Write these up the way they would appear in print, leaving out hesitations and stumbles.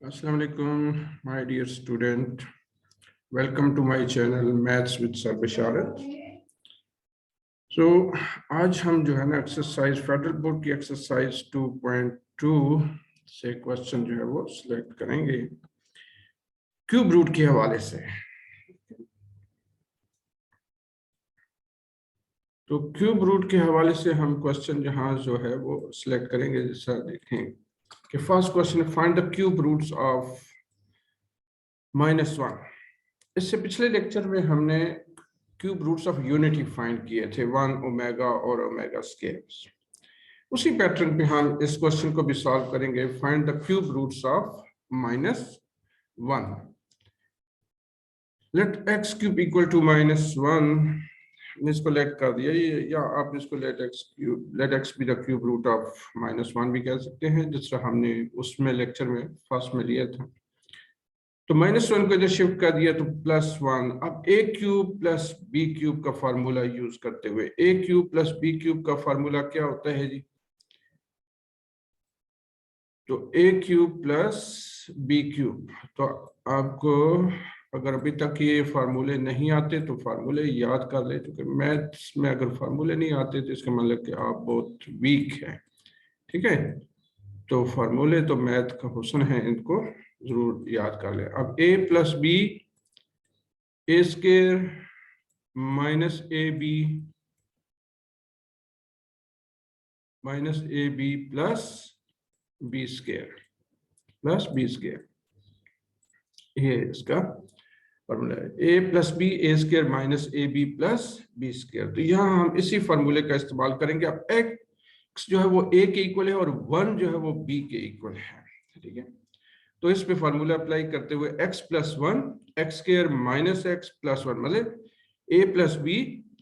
Assalamu alaikum, my dear student. Welcome to my channel Maths with Sir Basharat. So आज हम जो है ना एक्सरसाइज फेडरल बोर्ड की एक्सरसाइज 2.2 से क्वेश्चन जो है वो सिलेक्ट करेंगे क्यूब रूट के हवाले से। तो क्यूब रूट के हवाले से हम क्वेश्चन जहाँ जो है वो सिलेक्ट करेंगे। जैसा देखें कि फर्स्ट क्वेश्चन है find the cube roots of -1। इससे पिछले लेक्चर में हमने cube roots of unity find किए थे 1 ओमेगा और ओमेगा स्क्वायर्स। उसी पैटर्न पे हम इस क्वेश्चन को भी सॉल्व करेंगे। Find the cube roots of -1। Let x cube equal to -1। इसको लेट कर दिया ये, या आप इसको let x be the cube root of -1 भी कह सकते हैं, जिस तरह हमने उसमें लेक्चर में फर्स्ट में लिया था। तो -1 को इधर शिफ्ट कर दिया तो +1। अब a cube plus b cube का फार्मूला यूज करते हुए a cube plus b cube का फार्मूला क्या होता है जी? तो a cube plus b cube. तो आपको अगर अभी तक ये फार्मूले नहीं आते तो फार्मूले याद कर ले, क्योंकि मैथ्स में अगर फार्मूले नहीं आते तो इसका मतलब कि आप बहुत वीक हैं। ठीक है, तो फार्मूले तो मैथ का हुस्न है, इनको जरूर याद कर ले। अब a plus B A square minus A B plus B square ये इसका फॉर्मूला है। A plus B A square minus A B plus B square. तो यहाँ हम इसी फॉर्मूले का इस्तेमाल करेंगे। अब एक्स जो है वो ए के इक्वल है और 1 जो है वो बी के इक्वल है। ठीक है, तो इस पे फार्मूला अप्लाई करते हुए x plus 1 x square minus x plus 1 मतलब a plus B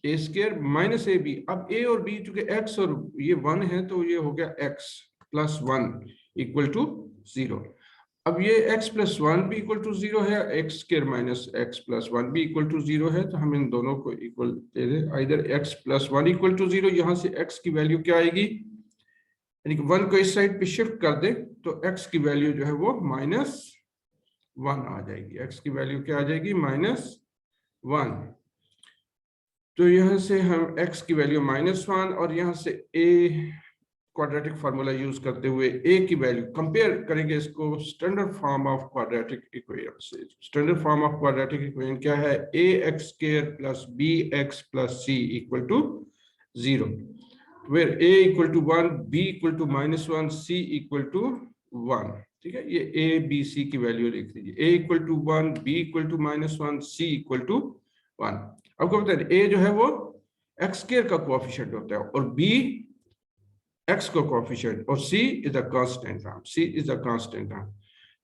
A square minus A b. अब a और b चूंकि x और ये 1 है तो ये हो गया x प्लस 1 इक्वल टू 0। अब ये x प्लस 1 भी इक्वल टू 0 है, x square minus x plus 1 भी इक्वल टू 0 है, तो हम इन दोनों को इक्वल दे दें। इधर x प्लस 1 इक्वल टू 0, यहाँ से x की वैल्यू क्या आएगी, यानी कि 1 को इस साइड पे शिफ्ट कर दे तो x की वैल्यू जो है वो -1 आ जाएगी। x की वैल्यू क्या आ जाएगी, -1। तो यहाँ से हम x की वैल्यू -1 और यहाँ से a क्वाड्रेटिक फार्मूला यूज करते हुए a की वैल्यू कंपेयर करेंगे इसको standard form of quadratic equation से। Standard form of quadratic equation क्या है, ax square plus bx plus c equal to 0, where a equal to 1, b equal to -1, c equal to 1। ठीक है, ये a b c की value लिख लीजिए। a equal to 1, b equal to -1, c equal to 1। आपको पता है a जो है वो x स्क्वायर का कोएफिशिएंट होता है और b x का कोएफिशिएंट और c is a constant term.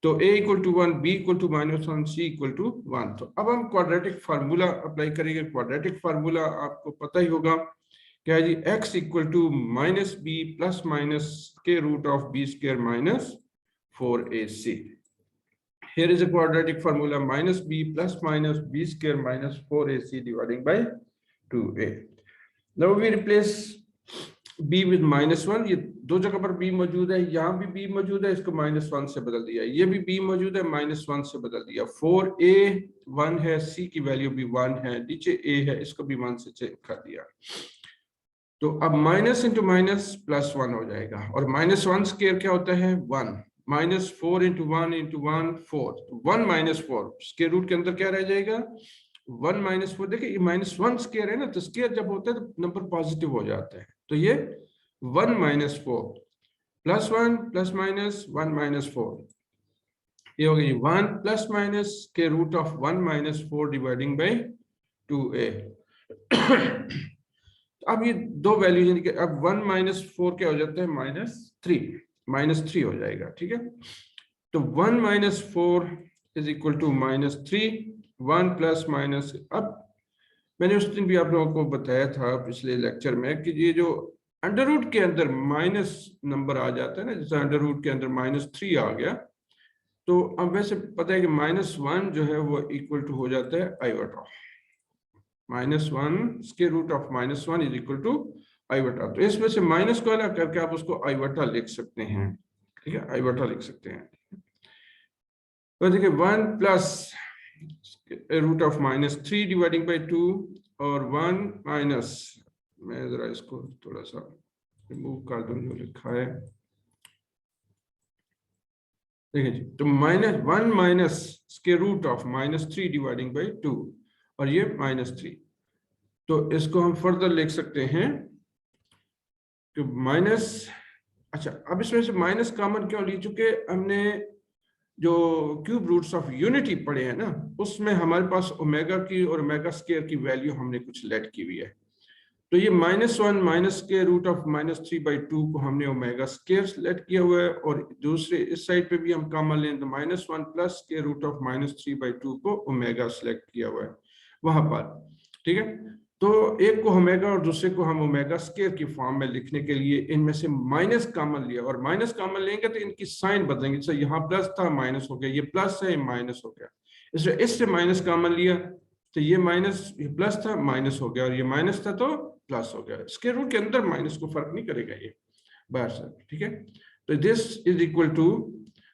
तो a equal to 1, b equal to -1, c equal to 1। तो अब हम क्वाड्रेटिक फार्मूला अप्लाई करेंगे। क्वाड्रेटिक फार्मूला आपको पता ही होगा क्या है जी, x equal to -b plus minus के root of b square minus 4ac। Here is a quadratic formula -b plus minus b square minus 4ac dividing by 2a. Now we replace b with -1। ये दो जगह पर b मौजूद है, यहाँ भी b मौजूद है, इसको -1 से बदल दिया। ये भी b मौजूद है, -1 से बदल दिया। 4a 1 है, c की वैल्यू भी 1 है, नीचे a है, इसको भी 1 से चेंज कर दिया। तो अब माइनस इंटू माइनस +1 हो जाएगा और -1 स्क्वायर क्या होता है, 1। -4 इंटू 1 इंटू 1 4, 1 -4 स्क्वायर रूट के अंदर क्या रह जाएगा, 1 -4। देखिए ये -1 स्क्वायर है ना, तो स्क्वायर जब होता है तो नंबर पॉजिटिव हो जाता है। तो ये 1 -4 +1 प्लस माइनस 1 -4, ये हो गई 1 प्लस माइनस के root of 1 -4 dividing by 2a। अब ये दो वैल्यू यानी कि अब 1 -4 क्या हो जाता है, -3 हो जाएगा। ठीक है, तो 1 -4 is equal to -3, 1 plus minus. अब मैंने उस दिन भी आप लोगों को बताया था पिछले लेक्चर में कि ये जो अंडर रूट के अंदर माइनस नंबर आ जाता है ना, जैसे अंडर रूट के अंदर -3 आ गया, तो अब वैसे पता है कि -1 जो है वो इक्वल टू हो जाता है iota. -1 square root of -1 is equal to iota. तो इसमें से माइनस को अलग करके आप उसको आइवटा लिख सकते हैं। ठीक है, आइवटा लिख सकते हैं। तो देखिए 1 plus root of -3 dividing by 2 और 1 माइनस, मैं जरा इसको थोड़ा सा रिमूव कर दूं जो लिखा है, देखिए जी, तो -1 minus square root of -3 dividing by 2 और ये -3। तो इसको हम फर्दर लिख सकते हैं कि माइनस, अच्छा अब इसमें से माइनस कॉमन क्यों ली, चूंकि हमने जो क्यूब रूट्स ऑफ यूनिटी पढ़े हैं ना, उसमें हमारे पास ओमेगा की और ओमेगा स्क्वायर की वैल्यू हमने कुछ लेट की हुई है। तो ये -1 माइनस के रूट ऑफ -3/2 को हमने ओमेगा स्क्वायर सेलेक्ट किया हुआ है, और दूसरे इस साइड पे भी हम कॉमन लें तो -1 प्लस के रूट ऑफ -3/2 को ओमेगा सेलेक्ट किया हुआ है वहां पर, ठीक है। तो एक को ओमेगा और दूसरे को हम ओमेगा स्क्वायर की फॉर्म में लिखने के लिए इनमें से माइनस कॉमन लिया, और माइनस कॉमन लेंगे तो इनकी साइन बदलेंगे, जैसे यहाँ प्लस था माइनस हो गया, ये प्लस है ये माइनस हो गया, इसलिए इससे माइनस कॉमन लिया तो ये माइनस, ये प्लस था माइनस हो गया, और ये माइनस था तो प्लस हो गया। स्क्वायर रूट के अंदर माइनस को फर्क नहीं करेगा ये बाहर से, ठीक है। तो this is equal to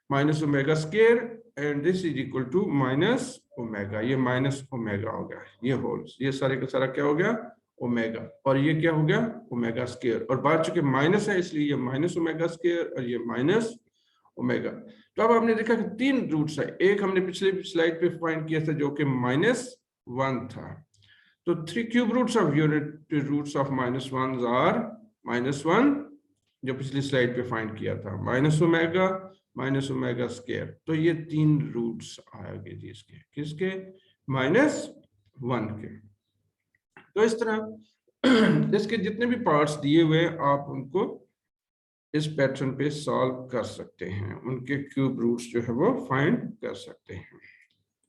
minus omega square and this is equal to minus omega, ये माइनस ओमेगा हो गया, ये होल्स, ये सारे का सारा क्या हो गया ओमेगा, और ये क्या हो गया ओमेगा स्क्वायर, और बाहर चूंकि माइनस है इसलिए ये माइनस ओमेगा स्क्वायर और ये माइनस ओमेगा। तो अब हमने देखा कि 3 रूट्स है, एक हमने पिछले स्लाइड पे फाइंड किया था जो कि -1 था, तो 3 cube roots of unit roots of -1 are -1 जो पिछली स्लाइड पे फाइंड किया था, माइनस ओमेगा स्क्वायर, तो ये 3 रूट्स आएंगे जी इसके, किसके -1 के। तो इस तरह इसके जितने भी पार्ट्स दिए हुए आप उनको इस पैटर्न पे सॉल्व कर सकते हैं, उनके क्यूब रूट्स जो है वो फाइंड कर सकते हैं,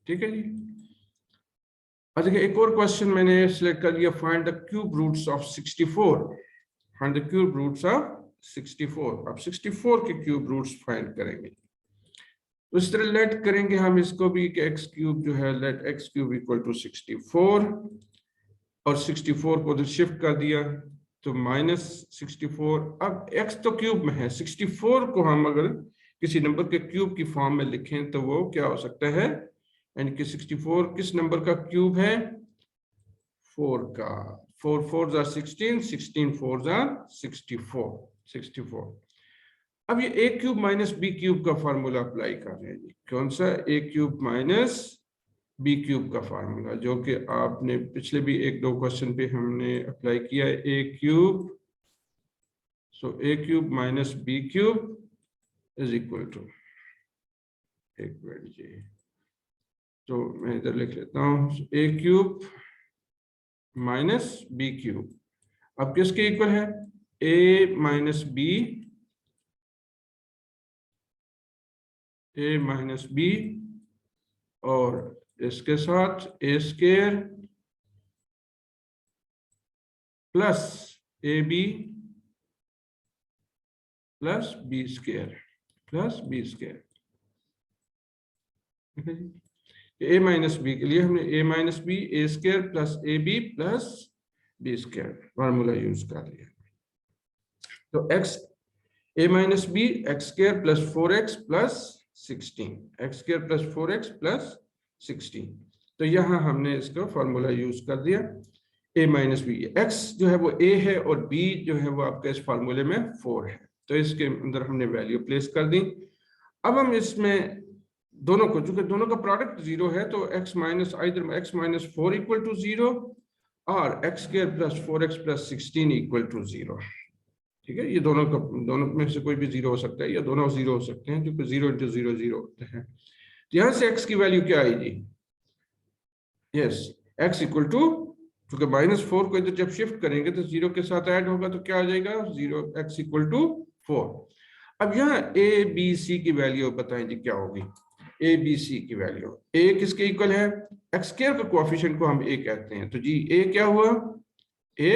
ठीक है जी। देखिए एक और क्वेश्चन मैंने सिलेक्ट कर लिया, find the cube roots of 64, find the cube roots of 64। अब 64 के क्यूब रूट्स फाइंड करेंगे, तो इस तरह लेट करेंगे हम इसको भी कि x क्यूब जो है, let x cube equal to 64, और 64 को उधर शिफ्ट कर दिया तो -64। अब x तो क्यूब में है, 64 को हम अगर किसी नंबर के क्यूब की फॉर्म में लिखें तो वो क्या हो सकता है, यानी कि 64 किस नंबर का क्यूब है 4 का, 4 4s are 16, 16 4s are 64। अब ये a cube minus b cube का फार्मूला अप्लाई कर रहे हैं जी, कौन सा a cube minus b cube का फार्मूला, जो कि आपने पिछले भी 1-2 क्वेश्चन पे हमने अप्लाई किया है, a cube, so a cube minus b cube is equal to, एक मिनट जी, तो मैं इधर लिख लेता हूँ a cube minus b cube, अब किसके इक्वल है a माइनस b और इसके साथ a square plus ab plus b square plus b square, ठीक है जी। a माइनस बी के लिए हमने a minus B A square plus A B plus B square formula use कर लिया, तो x a minus B X square plus 4x plus 16, X square plus 4x plus 16, तो यहाँ हमने इसका फार्मूला यूज कर दिया a माइनस बी, एक्स जो है वो a है और b जो है वो आपका इस फार्मूले में 4 है, तो इसके अंदर हमने वैल्यू प्लेस कर दी। अब हम इसमें दोनों को, चूंकि दोनों का प्रोडक्ट 0 है, तो x minus either x minus 4 equal to 0 और X square plus 4x plus 16 equal to 0, ठीक है। ये दोनों में से कोई भी 0 हो सकता है या दोनों 0 हो सकते हैं, क्योंकि 0 × 0 0 होते हैं। तो यहाँ से x की वैल्यू क्या आएगी, यस x इक्वल टू, क्योंकि -4 को इधर जब शिफ्ट करेंगे तो 0 के साथ ऐड होगा तो क्या आ जाएगा 0, x इक्वल टू 4। अब यहाँ a b c की वैल्यू बताएं जी क्या होगी, a b c की वैल्यू, a किसके इक्वल है, एक्स स्क्वायर का कोएफिशिएंट को हम a कहते हैं, तो जी a क्या हुआ, a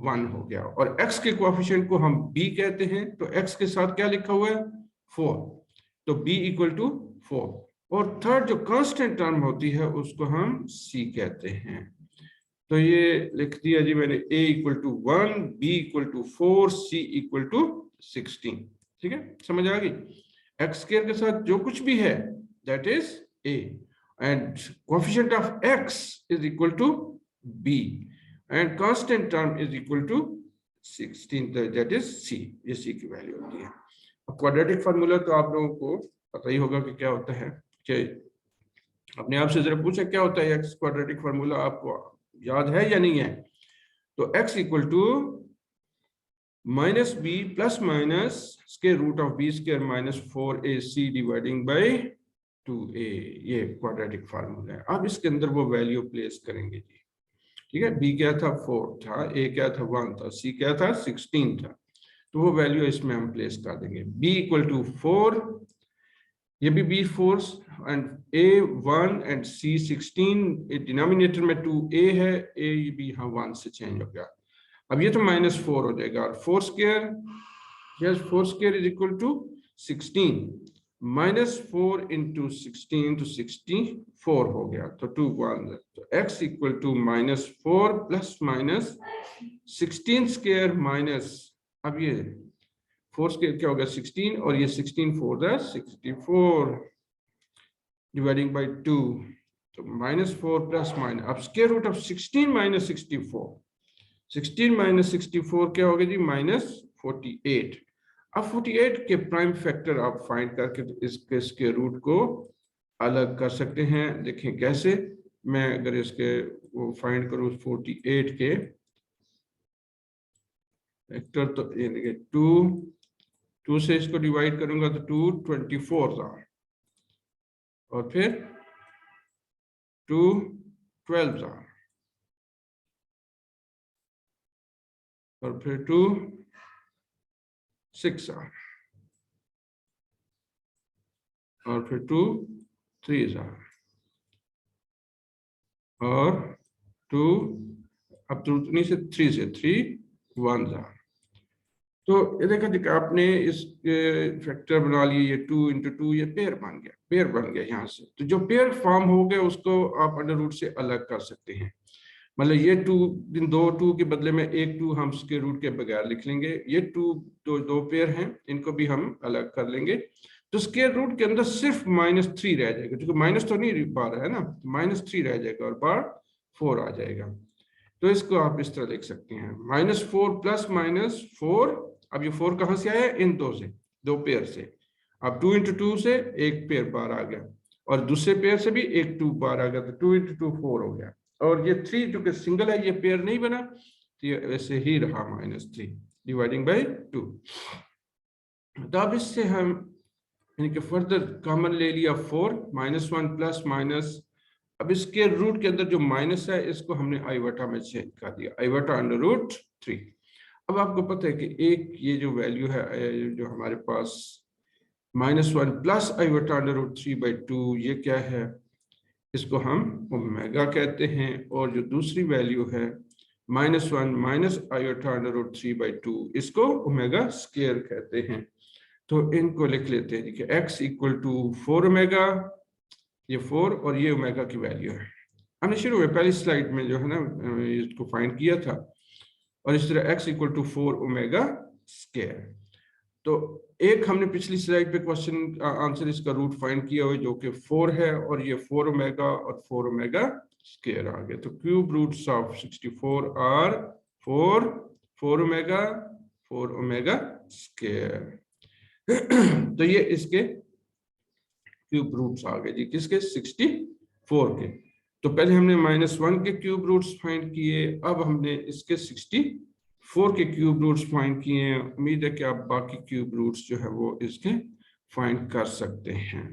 1 हो गया, और x के कोएफिशिएंट को हम b कहते हैं, तो x के साथ क्या लिखा हुआ है 4, तो b इक्वल टू 4, और थर्ड जो कांस्टेंट टर्म होती है उसको हम c कहते हैं, तो ये लिख दिया जी मैंने, a equal to 1, b equal to 4, c equal to 16, ठीक है, समझ आ गई। एक्स स्क्वायर के साथ जो कुछ भी है that is A, and coefficient of X is equal to B, and constant term is equal to 16, that is C. ये C की वैल्यू होती है। अब क्वाड्रेटिक फार्मूला तो आप लोगों को पता ही होगा कि क्या होता है, कि अपने आप से जरा पूछे क्या होता है एक्स क्वाड्रेटिक फार्मूला, आपको याद है या नहीं है? तो x equal to minus B plus minus square root of B square minus 4ac dividing by 2a, ये क्वाड्रेटिक फार्मूला है। अब इसके अंदर वो वैल्यू प्लेस करेंगे जी, ठीक है। b क्या था 4 था, a क्या था 1 था, c क्या था 16 था, तो वो वैल्यू इसमें हम प्लेस कर देंगे। b इक्वल टू 4, ये भी b 4 and a 1 and c 16, denominator में 2a है, a भी यहाँ 1 से चेंज हो गया। अब ये तो -4 हो जाएगा, और 4 square, yes 4 square is equal to 16, -4 into 16 तो 64 हो गया, तो 2 1, तो x equal to -4 plus minus 16 square minus, अब ये 4 स्क्वायर क्या होगा 16, और ये 16 4 द 64 डिवाइडिंग बाय 2, तो -4 प्लस माइनस, अब square root of 16 minus 64, 16 minus 64 क्या होगा जी -48। अब 48 के प्राइम फैक्टर आप फाइंड करके इसके स्क्वायर रूट को अलग कर सकते हैं। देखें कैसे, मैं अगर इसके वो फाइंड करूं 48 के फैक्टर, तो ये देखिए 2 से इसको डिवाइड करूंगा तो 2 24 था, और फिर 2 12 था, और फिर 2 6 था, और फिर 2 3 था, और 2 अब तो उतनी से 3 से 3 1 था। तो ये देखा आपने इस फैक्टर बना लिए, ये 2 इंटू 2 ये पेयर बन गया यहाँ से। तो जो पेयर फॉर्म हो गया उसको आप अंडर रूट से अलग कर सकते हैं, मतलब ये 2 2 के बदले में एक 2 हम स्क्वायर रूट के बगैर लिख लेंगे, ये 2 पेयर हैं, इनको भी हम अलग कर लेंगे। तो स्क्वायर रूट के अंदर सिर्फ -3 रह जाएगा, क्योंकि माइनस तो नहीं बार है ना, -3 रह जाएगा और बार 4 आ जाएगा। तो इसको आप इस तरह लिख सकते हैं -4 प्लस -4, अब ये 4 कहाँ से आया, इन 2 से, 2 पेयर से। अब 2 इंटू 2 से एक पेयर बार आ गया, और दूसरे पेयर से भी एक 2 बार आ गया, तो 2 इंटू 2 4 हो गया, और ये 3 जो कि सिंगल है ये पेयर नहीं बना, तो ये वैसे ही रहा -3 डिवाइडिंग बाय 2। तो अब इससे हम यानी कि फर्दर कॉमन ले लिया 4 -1 प्लस माइनस, अब इसके रूट के अंदर जो माइनस है इसको हमने आइवटा में चेंज कर दिया, आइवटा अंडर रूट 3। अब आपको पता है कि एक ये जो वैल्यू है जो हमारे पास -1 प्लस आइवटा अंडर रूट 3/2, ये क्या है, इसको हम ओमेगा कहते हैं, और जो दूसरी वैल्यू है -1 माइनस आइवटा अंडर रूट 3/2, इसको ओमेगा स्क्वायर कहते हैं। तो इनको लिख लेते हैं कि x इक्वल टू 4 ओमेगा, ये 4 और ये ओमेगा की वैल्यू है। हमने शुरू में पहली स्लाइड में जो है ना इसको फाइंड किया था, और इस तरह x equal to 4 omega square. तो एक हमने पिछली स्लाइड पे क्वेश्चन आंसर इसका रूट फाइंड किया हुआ जो कि 4 है, और ये 4 ओमेगा और 4 ओमेगा स्क्वायर आ गया। तो cube roots of 64 are 4 omega 4 omega square. तो ये इसके क्यूब रूट्स आ गए जी, किसके 64 के। तो पहले हमने -1 के क्यूब रूट्स फाइंड किए, अब हमने इसके 64 के क्यूब रूट्स फाइंड किए हैं। उम्मीद है कि आप बाकी क्यूब रूट्स जो है वो इसके फाइंड कर सकते हैं।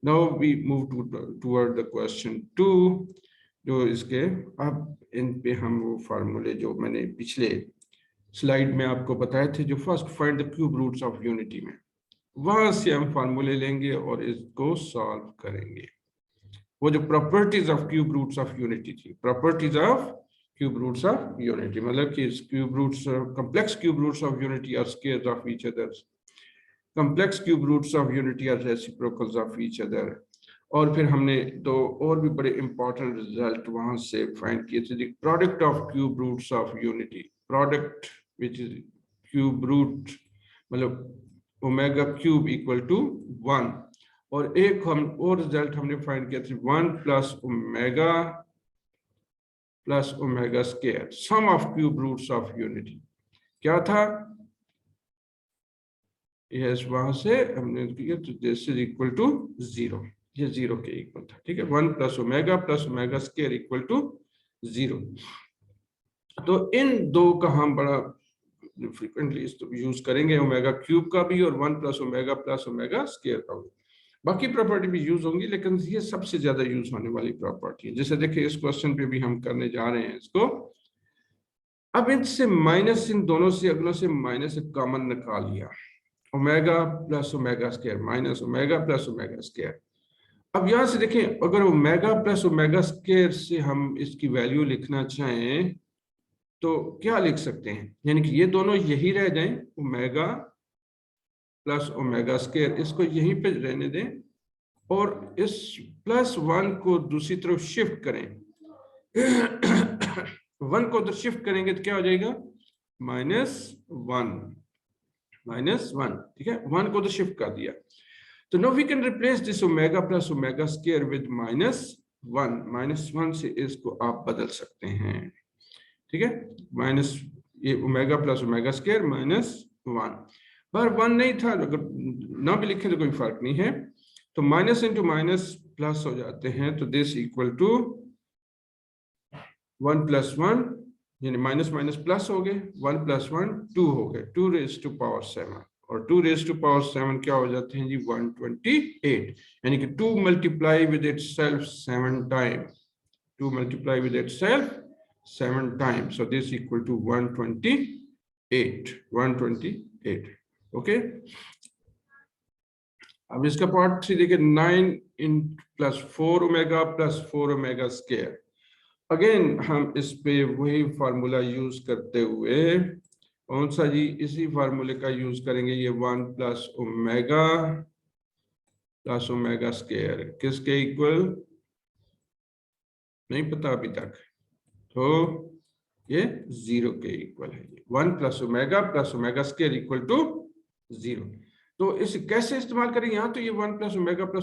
Now we move toward the question 2, जो इसके अब इन पे हम वो फार्मूले जो मैंने पिछले स्लाइड में आपको बताए थे, जो first find the cube roots of unity में, वहां से हम फार्मूले लेंगे और इसको सॉल्व करेंगे। वो जो properties of cube roots of unity थी, properties of cube roots of unity, मतलब कि cube roots, complex cube roots of unity are squares of each other, complex cube roots of unity are reciprocals of each other. और फिर हमने दो और भी बड़े इंपॉर्टेंट रिजल्ट वहां से फाइंड किए थे, product of cube roots of unity, product which is cube root मतलब ओमेगा क्यूब इक्वल टू 1, और एक हम और रिजल्ट हमने फाइंड किया था 1 plus omega square sum of cube roots of unity. क्या था? यस, वहां से हमने किया तो दिस इज इक्वल टू 0, ये 0 के इक्वल था। ठीक है, 1 plus omega square equal to 0। तो इन दो का हम बड़ा फ्रीक्वेंटली यूज करेंगे, ओमेगा क्यूब का भी और 1 प्लस ओमेगा स्क्वायर का भी। बाकी प्रॉपर्टी भी यूज होंगी, लेकिन ये सबसे ज्यादा यूज होने वाली प्रॉपर्टी है। जैसे देखिए इस क्वेश्चन पे भी हम करने जा रहे हैं इसको। अब इनसे माइनस, इन दोनों से अगलों से माइनस कॉमन निकाल लिया, omega plus omega square minus omega plus omega square. अब यहां से देखें, अगर ओमेगा प्लस ओमेगा स्क्वायर से हम इसकी वैल्यू लिखना चाहें तो क्या लिख सकते हैं? यानी कि ये दोनों यही रह जाएं, ओमेगा प्लस ओमेगा स्क्वायर, इसको यहीं पे रहने दें और इस +1 को दूसरी तरफ शिफ्ट करें। 1 को उधर शिफ्ट करेंगे तो क्या हो जाएगा? -1, ठीक है, 1 को उधर शिफ्ट कर दिया। तो now we can replace this omega plus omega square with -1 से इसको आप बदल सकते हैं। ठीक है, माइनस ये ओमेगा प्लस ओमेगा स्क्वायर -1, पर 1 नहीं था, अगर ना भी लिखे तो कोई फर्क नहीं है। तो माइनस इंटू माइनस प्लस हो जाते हैं, तो दिस इक्वल टू 1 + 1, यानी माइनस माइनस प्लस हो गए, 1 + 1 2 हो गए, 2 रेज़ टू पावर 7, और 2 रेज़ टू पावर 7 क्या हो जाते हैं जी? 128, यानी कि 2 multiply with itself 7 time, 2 multiply with itself 7 times, so this equal to 128। Okay, अब इसका पार्ट 3 देखिए, 9 + 4 ओमेगा + 4 ओमेगा स्क्वायर। अगेन हम इस पे वही फार्मूला यूज करते हुए, कौन सा जी? इसी फार्मूले का यूज करेंगे। ये 1 + ओमेगा + ओमेगा स्क्वायर किसके इक्वल? नहीं पता अभी तक, तो ये 0 के इक्वल है। 1 + ओमेगा स्क्वायर इक्वल टू 0। तो इस कैसे इस्तेमाल करेंगे? यहाँ तो ये 1 +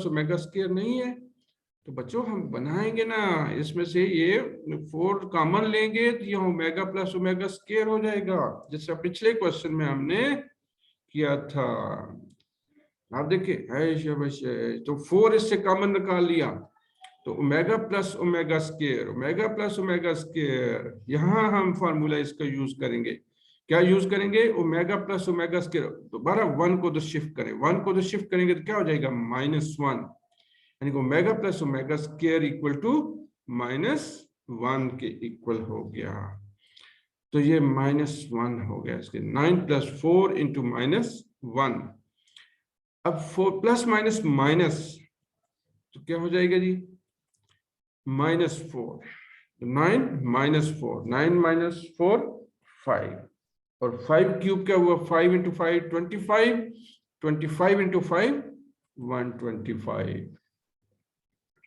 ओमेगा स्क्वायर नहीं है, तो बच्चों हम बनाएंगे ना, इसमें से ये 4 कॉमन लेंगे तो ये ओमेगा + ओमेगा स्क्वायर हो जाएगा, जैसे पिछले क्वेश्चन में हमने किया था। आप देखिए, तो 4 इससे कॉमन निकाल लिया, तो ओमेगा + ओमेगा स्क्वायर, यहां हम फार्मूला इसका यूज करेंगे। क्या यूज करेंगे? ओमेगा + ओमेगा स्क्वायर, दोबारा 1 को तो शिफ्ट करें, 1 को तो शिफ्ट करेंगे तो क्या हो जाएगा? -1, यानी कि omega + omega square equal to -1 के इक्वल हो गया। तो ये -1 हो गया इसके, 9 + 4 इंटू -1। अब 4 प्लस माइनस माइनस तो क्या हो जाएगा जी? -4, 9 - 4, 9 - 4 5, और 5 क्यूब क्या हुआ? 5 × 5 25, 25 × 5 125।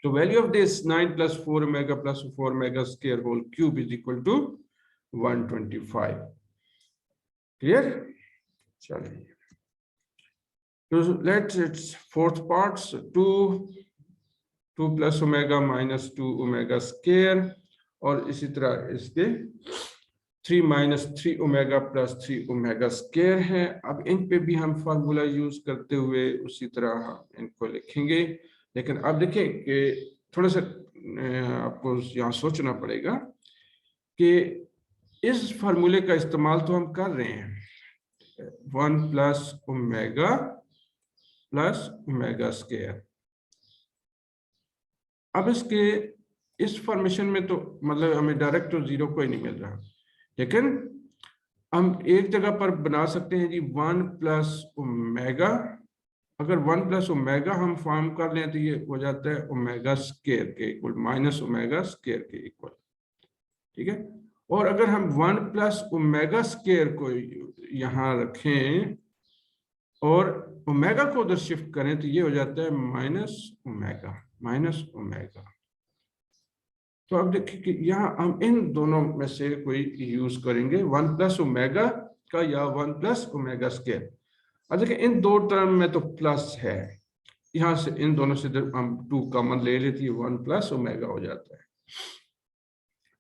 तो value of this 9 + 4 omega + 4 omega square whole cube is equal to 125। Clear? चलिए, तो let's it's fourth parts, 2 + omega - 2 omega square, और इसी तरह इसके 3 - 3 ओमेगा + 3 ओमेगा स्क्वायर है। अब इन पे भी हम फार्मूला यूज करते हुए उसी तरह इनको लिखेंगे, लेकिन अब देखें कि थोड़ा सा आपको यहाँ सोचना पड़ेगा कि इस फार्मूले का इस्तेमाल तो हम कर रहे हैं, 1 + ओमेगा + ओमेगा स्क्वायर। अब इसके इस फॉर्मेशन में तो मतलब हमें डायरेक्ट तो 0 कोई नहीं मिल रहा, लेकिन हम एक जगह पर बना सकते हैं जी 1 + ओमेगा। अगर 1 + ओमेगा हम फॉर्म कर लें तो ये हो जाता है ओमेगा स्क्वायर के इक्वल, -ओमेगा स्क्वायर के इक्वल। ठीक है, और अगर हम 1 + ओमेगा स्क्वायर को यहाँ रखें और ओमेगा को उधर शिफ्ट करें तो ये हो जाता है -ओमेगा। तो अब देखिए कि यहाँ हम इन दोनों में से कोई यूज करेंगे, 1 + ओमेगा का या 1 + ओमेगा स्क्वायर। अब देखिए इन दो टर्म में तो प्लस है, यहाँ से इन दोनों से हम 2 कॉमन ले लेती है, 1 प्लस ओमेगा हो जाता है।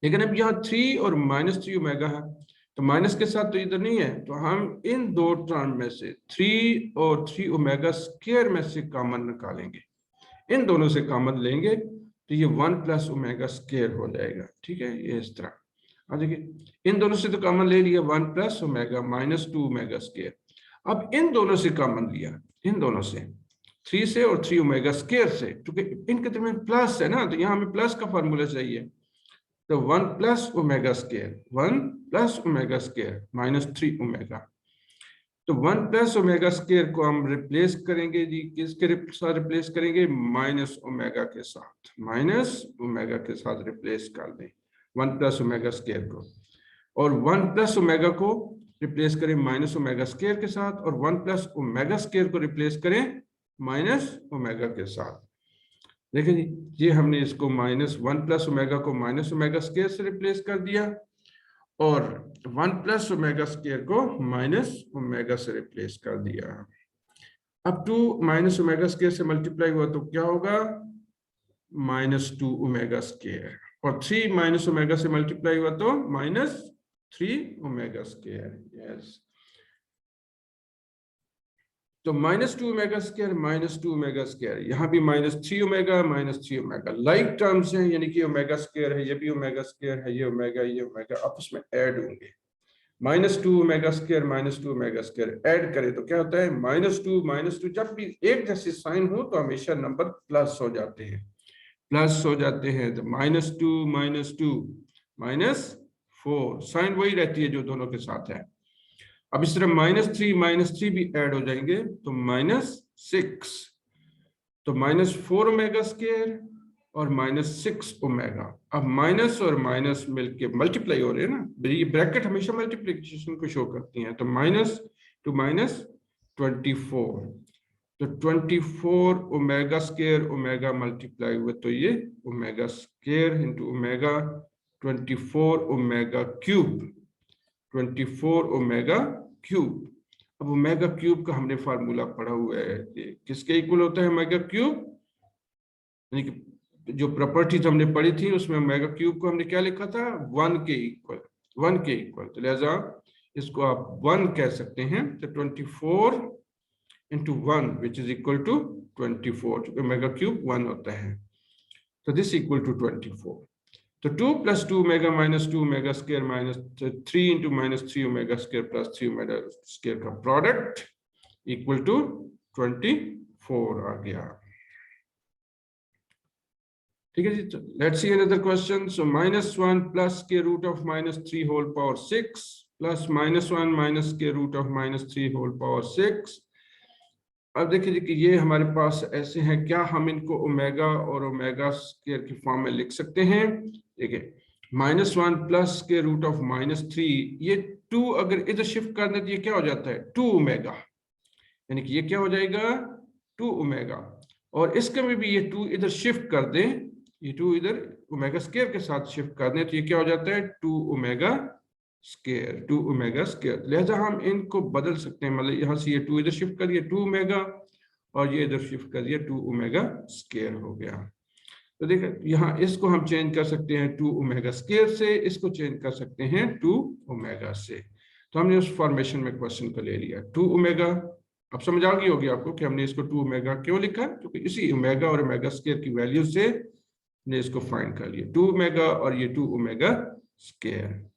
लेकिन अब यहाँ 3 और -3 ओमेगा है, तो माइनस के साथ तो इधर नहीं है, तो हम इन दो टर्म में से 3 और 3 ओमेगा स्क्वायर में से कॉमन निकालेंगे, इन दोनों से कॉमन लेंगे तो ये 1 प्लस ओमेगा स्क्वायर हो जाएगा। ठीक है, ये इस तरह। अब देखिए इन दोनों से तो कॉमन ले लिया 1 प्लस ओमेगा -2 ओमेगा स्क्वायर। अब इन दोनों से कॉमन लिया, इन दोनों से 3 से और 3 ओमेगा स्क्वायर से, क्योंकि इनके दरमियान प्लस है ना, तो यहाँ हमें प्लस का फार्मूला चाहिए। तो 1 plus omega square, 1 plus omega square -3 omega. तो 1 प्लस ओमेगा स्क्वायर को हम रिप्लेस करेंगे जी, किसके साथ रिप्लेस करेंगे? माइनस ओमेगा के साथ, माइनस ओमेगा के साथ रिप्लेस कर दें 1 प्लस ओमेगा स्क्वायर को, और 1 प्लस ओमेगा को रिप्लेस करें माइनस ओमेगा स्क्वायर के साथ, और 1 प्लस ओमेगा स्क्वायर को रिप्लेस करें माइनस ओमेगा के साथ। देखिए जी, ये हमने इसको -1 प्लस ओमेगा को माइनस ओमेगा स्क्वायर से रिप्लेस कर दिया, और 1 प्लस ओमेगा स्क्वायर को माइनस ओमेगा से रिप्लेस कर दिया। अब 2 माइनस ओमेगा स्क्वायर से मल्टीप्लाई हुआ तो क्या होगा? -2 ओमेगा स्क्वायर, और 3 माइनस ओमेगा से मल्टीप्लाई हुआ तो -3 ओमेगा स्क्वायर। यस, तो -2 ओमेगा स्क्वायर, -2 ओमेगा स्क्वायर, यहाँ भी -3 ओमेगा, -3 ओमेगा, लाइक टर्म्स हैं, यानी कि ओमेगा स्क्वायर है, ये भी ओमेगा स्क्वायर है, ये ओमेगा आपस में ऐड होंगे। -2 omega square, -2 omega square add करें तो क्या होता है? -2, जब भी एक जैसे साइन हो तो हमेशा नंबर प्लस हो जाते हैं, प्लस हो जाते हैं। तो -2 -4, साइन वही रहती है जो दोनों के साथ है। अब इस तरह -3 भी ऐड हो जाएंगे तो -6, तो -4 ओमेगा स्क्वायर और -6 ओमेगा। अब माइनस और माइनस मिलके मल्टीप्लाई हो रहे हैं ना, ये ब्रैकेट हमेशा मल्टीप्लिकेशन को शो करती हैं। तो -2 -24, तो 24 ओमेगा स्क्वायर ओमेगा मल्टीप्लाई हुए तो ये omega square into omega 24 omega cube, 24 omega cube. अब ओमेगा क्यूब का हमने फार्मूला पढ़ा हुआ है, किसके इक्वल होता है ओमेगा क्यूब? यानी कि जो प्रॉपर्टीज हमने पढ़ी थी उसमें ओमेगा क्यूब को हमने क्या लिखा था? 1 के इक्वल, 1 के इक्वल। तो लिहाजा इसको आप 1 कह सकते हैं। तो 24 into 1 which is equal to 24, omega cube 1 होता है, तो दिस इक्वल टू 24। तो 2 + 2 omega -2 omega square -3 into -3 omega square plus 3 omega square का प्रोडक्ट इक्वल टू 24 आ गया। ठीक है जी, let's see another question. So -1 plus के root of -3 whole power 6 plus -1 minus के रूट ऑफ -3 होल पावर 6। अब देखिए जी कि ये हमारे पास ऐसे हैं, क्या हम इनको ओमेगा और ओमेगा स्क्वायर की फॉर्म में लिख सकते हैं? देखिए -1 प्लस के रूट ऑफ -3, ये 2 अगर इधर शिफ्ट कर दें तो ये क्या हो जाता है? 2 ओमेगा, यानी कि ये क्या हो जाएगा? 2 ओमेगा। और इसके में भी ये 2 इधर शिफ्ट कर दें, ये 2 इधर ओमेगा स्क्वायर के साथ शिफ्ट कर दें तो ये क्या हो जाता है? 2 ओमेगा स्क्वायर, 2 ओमेगा स्क्वायर। लिहाजा हम इनको बदल सकते हैं, मतलब यहाँ से ये 2 इधर शिफ्ट कर दिया 2 ओमेगा, और ये इधर शिफ्ट कर दिया 2 ओमेगा स्क्वायर हो गया। तो देखिए यहाँ इसको हम चेंज कर सकते हैं 2 ओमेगा स्क्वायर से, इसको चेंज कर सकते हैं 2 ओमेगा से। तो हमने उस फॉर्मेशन में क्वेश्चन को ले लिया 2 ओमेगा। अब समझ आ गई होगी आपको कि हमने इसको 2 ओमेगा क्यों लिखा, क्योंकि इसी ओमेगा और ओमेगा स्क्वायर की वैल्यू से हमने इसको फाइंड कर लिया, 2 ओमेगा और ये 2 omega square.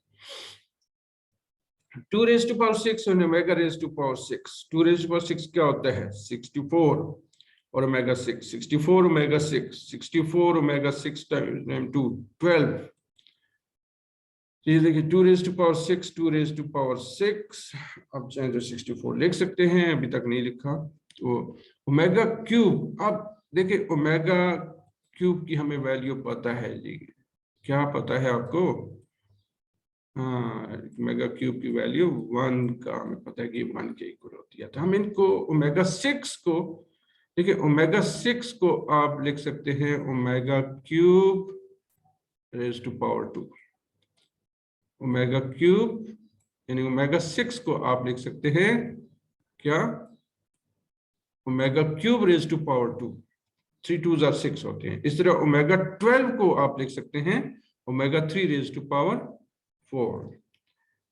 2 raised to power 6 और omega raised to power 6, 2 raised to power 6 क्या होता है? 64 और ओमेगा 6, 64 ओमेगा 6, 64 ओमेगा 6 टाइम्स 2 12। ये देखिए 2 raised to power 6, 2 raised to power 6, अब चाहे तो 64 लिख सकते हैं, अभी तक नहीं लिखा। तो ओमेगा क्यूब, अब देखिए ओमेगा क्यूब की हमें वैल्यू पता है जी, क्या पता है आपको? हाँ, ओमेगा क्यूब की वैल्यू 1 का हमें पता है कि 1 के इक्वल होती है। तो हम इनको ओमेगा 6 को, देखिए ओमेगा 6 को आप लिख सकते हैं omega cube raise to power 2, omega cube यानी ओमेगा 6 को आप लिख सकते हैं क्या? Omega cube raise to power 2, 3 2s are 6 होते हैं। इस तरह ओमेगा 12 को आप लिख सकते हैं ओमेगा 3 रेज टू पावर 4।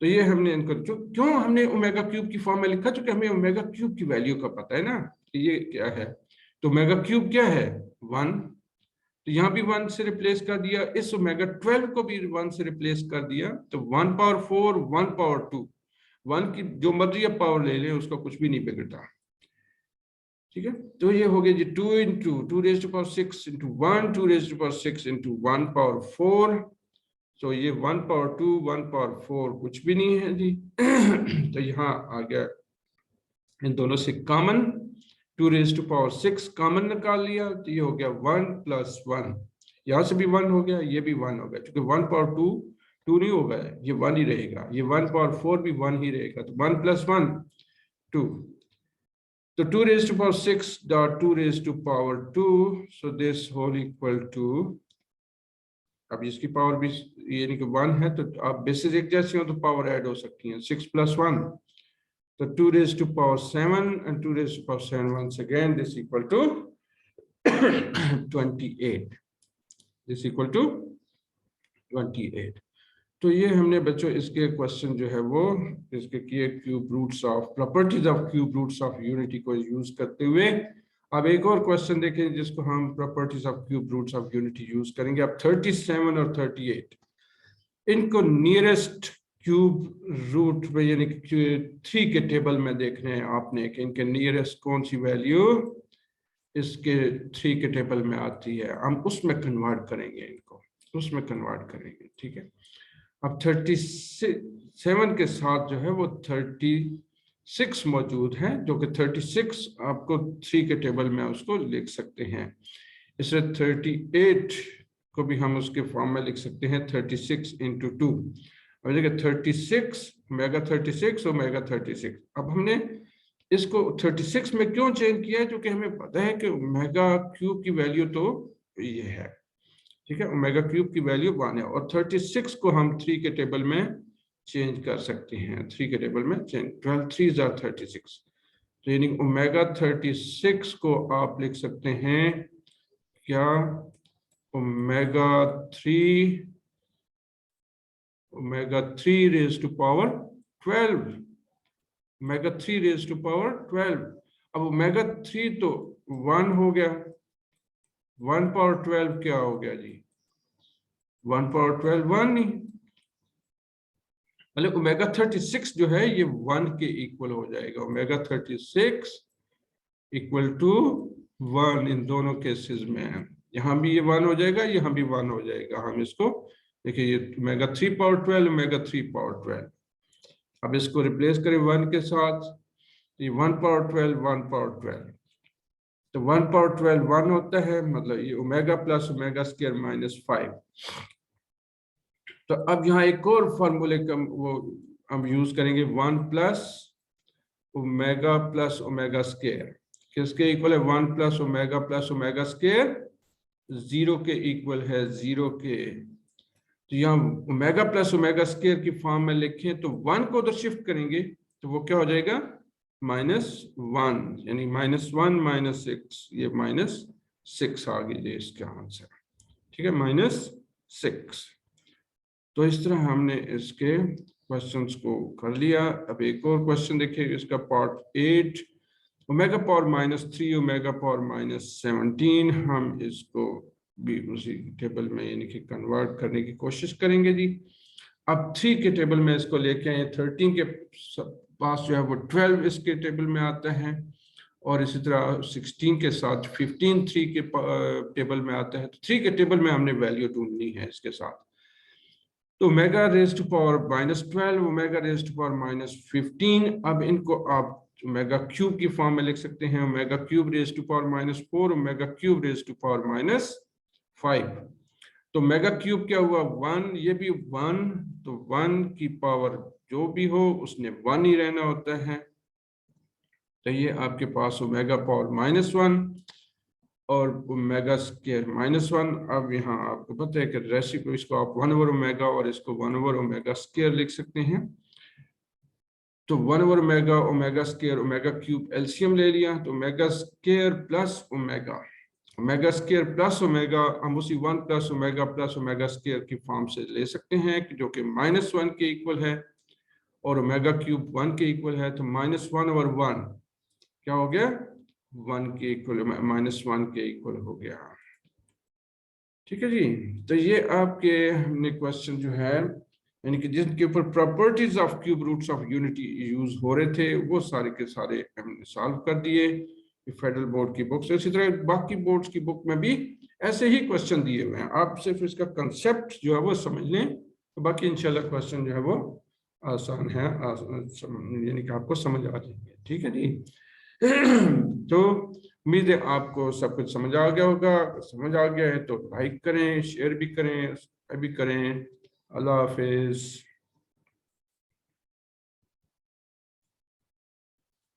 तो ये हमने इनको जो क्यों हमने ओमेगा क्यूब की फॉर्म में लिखा, क्योंकि हमें ओमेगा क्यूब की वैल्यू का पता है ना कि ये क्या है। तो ओमेगा क्यूब क्या है 1, तो यहाँ भी 1 से रिप्लेस कर दिया, इस ओमेगा 12 को भी 1 से रिप्लेस कर दिया, तो 1 पावर 4 1 पावर 2, 1 की जो मर्जी आप पावर ले लें उसका कुछ भी नहीं बिगड़ता, ठीक है। तो ये हो गया जी 2 into 2 raise to power 6 into 1 2 raise to power 6 into 1 power 4। तो ये 1 पावर 2 1 पावर 4 कुछ भी नहीं है जी। तो यहाँ आ गया इन दोनों से common, 2 raise to power 6 common निकाल लिया, तो ये हो गया 1 प्लस 1, यहाँ से भी 1 हो गया, ये भी 1 हो गया, क्योंकि 1 पावर 2 2 नहीं होगा, ये 1 ही रहेगा, ये 1 पावर 4 भी 1 ही रहेगा, तो 1 plus 1 2। So 2 raised to power 6 dot 2 raised to power 2. So this whole equal to, अब इसकी पावर भी यानी कि 1 है, तो आप बेसिस एक जैसे हो तो पावर ऐड हो सकती हैं, 6 plus 1, तो 2 raised to power 7 and 2 raised to power 7 once again, this equal to 28, this equal to 28। तो ये हमने बच्चों इसके क्वेश्चन जो है वो इसके किए cube roots of properties of cube roots of unity को यूज करते हुए। अब एक और क्वेश्चन देखें जिसको हम properties of cube roots of unity use करेंगे। अब 37 और 38 इनको नियरेस्ट क्यूब रूट में यानी कि 3 के टेबल में देखने हैं आपने कि इनके नियरेस्ट कौन सी वैल्यू इसके 3 के टेबल में आती है, हम उसमें कन्वर्ट करेंगे, इनको उसमें कन्वर्ट करेंगे, ठीक है। अब 37 के साथ जो है वो 36 मौजूद है, जो कि 36 आपको 3 के टेबल में उसको लिख सकते हैं। इससे 38 को भी हम उसके फॉर्म में लिख सकते हैं 36 इंटू 2। अब देखिए 36 ओमेगा 36 ओमेगा 36। अब हमने इसको 36 में क्यों चेंज किया है, क्योंकि हमें पता है कि ओमेगा क्यूब की वैल्यू तो ये है, ठीक है, ओमेगा क्यूब की वैल्यू 1 है, और 36 को हम 3 के टेबल में चेंज कर सकते हैं, 3 के टेबल में चेंज, 12 3s are 36। तो यानी ओमेगा 36 को आप लिख सकते हैं क्या omega 3 raise to power 12, omega 3 raise to power 12। अब ओमेगा 3 तो 1 हो गया, 1 पावर 12 क्या हो गया जी, 1 पावर 12 1 नहीं, मतलब ओमेगा 36 जो है ये 1 के इक्वल हो जाएगा, ओमेगा 36 इक्वल टू 1 इन दोनों केसेस में, यहाँ भी ये 1 हो जाएगा, यहाँ भी 1 हो जाएगा। हम इसको देखिए ये ओमेगा 3 पावर 12 ओमेगा 3 पावर 12, अब इसको रिप्लेस करें 1 के साथ, ये 1 पावर 12 1 पावर 12, तो 1 पावर 12 1 होता है, मतलब ये omega plus omega square minus 5। तो अब यहाँ एक और फॉर्मूले का वो हम यूज करेंगे, 1 प्लस ओमेगा स्क्वायर, किसके इक्वल है, 1 प्लस ओमेगा स्क्वायर 0 के इक्वल है, 0 के। तो यहाँ ओमेगा प्लस ओमेगा स्क्वायर की फॉर्म में लिखें तो 1 को उधर शिफ्ट करेंगे तो वो क्या हो जाएगा -1, यानी -1 -6, ये -6 आ गई इसका आंसर, ठीक है, -6। तो इस तरह हमने इसके क्वेश्चंस को कर लिया। अब एक और क्वेश्चन देखिए, इसका part 8, omega power -3 omega power -17, हम इसको भी उसी टेबल में यानी कि कन्वर्ट करने की कोशिश करेंगे जी। अब 3 के टेबल में इसको लेके आए, 13 के पास जो है वो 12 इसके टेबल में आता है, और इसी तरह 16 के साथ 15 3 के टेबल में आता है। तो 3 के टेबल में हमने वैल्यू ढूंढनी है इसके साथ। तो omega raise to power -12 omega raise to power -15, अब इनको आप ओमेगा क्यूब की फॉर्म में लिख सकते हैं, omega cube raise to power -4 omega cube raise to power -5। तो ओमेगा क्यूब क्या हुआ 1, ये भी 1, तो 1 की पावर जो भी हो उसने 1 ही रहना होता है। तो ये आपके पास ओमेगा पावर -1 और ओमेगा स्क्वायर -1। अब यहाँ आपको पता है कि रेसिप्रो इसको आप 1 ओवर ओमेगा और इसको 1 ओवर ओमेगा स्क्वायर लिख सकते हैं। तो 1 over omega, omega square omega cube LCM ले लिया, तो omega square plus omega, omega square plus omega हम उसी 1 प्लस ओमेगा स्क्वायर की फॉर्म से ले सकते हैं कि जो कि -1 के इक्वल है, और ओमेगा क्यूब 1 के इक्वल है, तो -1 ओवर 1 क्या हो गया, 1 के इक्वल, -1 के इक्वल हो गया। ठीक है जी। तो ये आपके हमने क्वेश्चन जो है, यानी कि जिनके ऊपर properties of cube roots of unity use हो रहे थे, वो सारे के सारे हमने सॉल्व कर दिए फेडरल बोर्ड की बुक से। इसी तरह बाकी बोर्ड्स की बुक में भी ऐसे ही क्वेश्चन दिए हुए हैं, आप सिर्फ इसका कंसेप्ट जो है वो समझ लें, तो बाकी इंशाल्लाह क्वेश्चन जो है वो आसान है, यानी कि आपको समझ आ जाएंगे। ठीक है जी। तो उम्मीद है आपको सब कुछ समझ आ गया होगा। समझ आ गया है तो लाइक करें, शेयर भी करें, सब्सक्राइब भी करें। अल्लाह हाफिज।